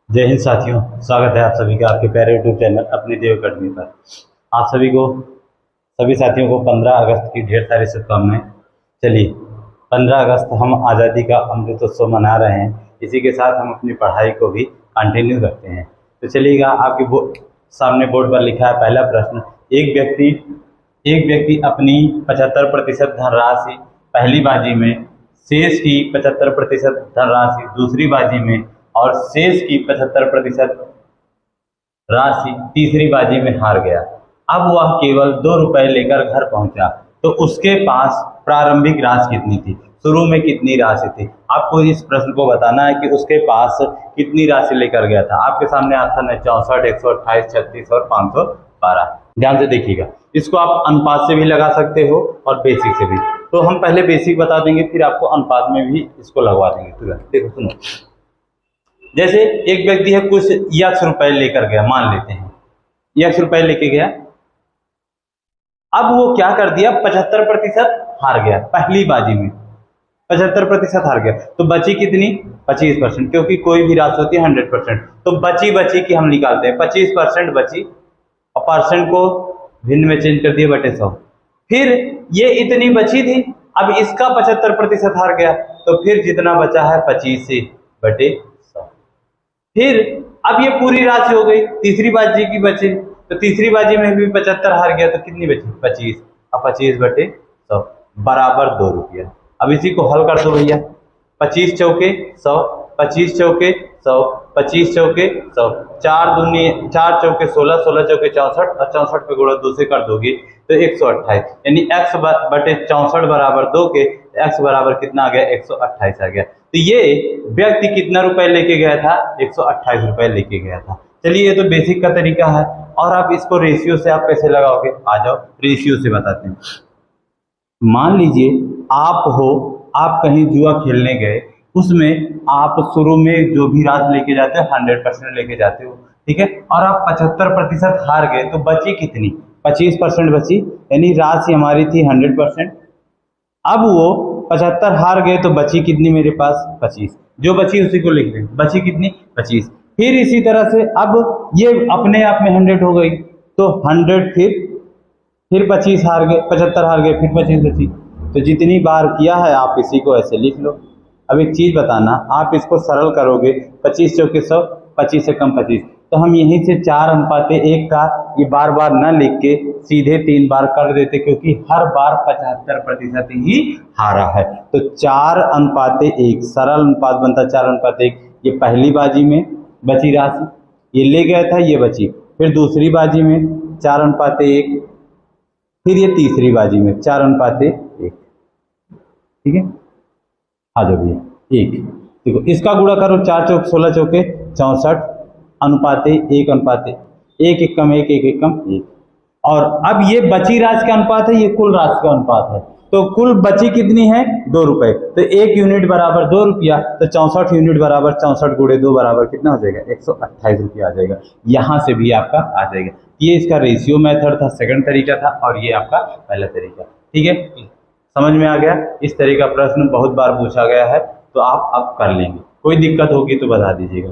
जय हिंद साथियों, स्वागत है आप सभी का आपके प्यारे यूट्यूब चैनल अपनी देव अकेडमी पर। आप सभी साथियों को 15 अगस्त की ढेर सारी शुभकामनाएं। चलिए, 15 अगस्त हम आज़ादी का अमृतोत्सव मना रहे हैं, इसी के साथ हम अपनी पढ़ाई को भी कंटिन्यू करते हैं। तो चलिएगा, आपके सामने बोर्ड पर लिखा है पहला प्रश्न। एक व्यक्ति अपनी 75% धनराशि पहली बाजी में, शेष की 75% धनराशि दूसरी बाजी में और शेष की 75% राशि तीसरी बाजी में हार गया। अब वह केवल 2 रुपए लेकर घर पहुंचा, तो उसके पास प्रारंभिक राशि कितनी थी? शुरू में कितनी राशि थी? आपको इस प्रश्न को बताना है कि उसके पास कितनी राशि लेकर गया था। आपके सामने ऑप्शन है 64, 128, 36 और 512। ध्यान से देखिएगा, इसको आप अनुपात से भी लगा सकते हो और बेसिक से भी। तो हम पहले बेसिक बता देंगे, फिर आपको अनुपात में भी इसको लगवा देंगे तुरंत। देखो सुनो, जैसे एक व्यक्ति है, कुछ x रुपए लेकर गया, मान लेते हैं x रुपए लेके गया। अब वो क्या कर दिया, 75% हार गया पहली बाजी में, 75% हार गया। तो बची कितनी? 25%, क्योंकि कोई भी राशि होती है 100%। तो बची की हम निकालते हैं, 25% बची और परसेंट को भिन्न में चेंज कर दिया बटे 100। फिर ये इतनी बची थी, अब इसका 75% हार गया, तो फिर जितना बचा है 25 से बटे 100। फिर अब ये पूरी राशि हो गई, तीसरी बाजी की बची, तो तीसरी बाजी में भी 75 हार गया, तो कितनी बची? 25। अब 25 बटे 100 बराबर 2 रुपया। अब इसी को हल कर दो भैया, 25 चौके 100, 25 चौके 100, 25 चौके 100, 4 चौके 16, 16 चौके 64 और 64 पे गुणा 2 से कर दोगे तो 128, यानी x बटे 64 बराबर 2 के x बराबर कितना आ गया? 128 आ गया। तो ये व्यक्ति कितना रुपए लेके गया था? 128 रुपए लेके गया था। चलिए, ये तो बेसिक का तरीका है। और आप इसको रेशियो से आप कैसे लगाओगे? आ जाओ, रेशियो से बताते हैं। मान लीजिए आप कहीं जुआ खेलने गए, उसमें आप शुरू में जो भी राशि लेके जाते हो 100% लेके जाते हो, ठीक है, और आप 75% हार गए, तो बची कितनी? 25% बची, यानी राशि हमारी थी 100%। अब वो 75 हार गए, तो बची कितनी मेरे पास? 25। जो बची उसी को लिख दें, बची कितनी? 25। फिर इसी तरह से अब ये अपने आप में 100 हो गई, तो 100, फिर 25 हार गए, 75 हार गए, फिर 25 बची। तो जितनी बार किया है आप इसी को ऐसे लिख लो। अब एक चीज बताना, आप इसको सरल करोगे, 25 चौके 100, 25 से कम 25, तो हम यहीं से 4:1 का ये बार बार न लिख के सीधे 3 बार कर देते, क्योंकि हर बार 75% ही हारा है। तो 4:1 सरल अनुपात बनता 4:1। ये पहली बाजी में बची राशि, ये ले गया था, ये बची। फिर दूसरी बाजी में 4:1, फिर ये तीसरी बाजी में 4:1, ठीक है। आ जाओ भैया, 1। देखो, इसका गुणा करो, 4 चौक 16 चौके 64 अनुपाते 1:1, 1 कम 1, 1 कम 1। और अब ये बची राशि का अनुपात है, ये कुल राशि का अनुपात है। तो कुल बची कितनी है? 2 रुपए। तो 1 यूनिट बराबर 2 रुपया, तो 64 यूनिट बराबर 64 गुणे 2 बराबर कितना हो जाएगा? 128 रुपया आ जाएगा। यहां से भी आपका आ जाएगा। ये इसका रेशियो मेथड था, सेकंड तरीका था, और ये आपका पहला तरीका, ठीक है। समझ में आ गया? इस तरह का प्रश्न बहुत बार पूछा गया है, तो आप अब कर लेंगे। कोई दिक्कत होगी तो बता दीजिएगा।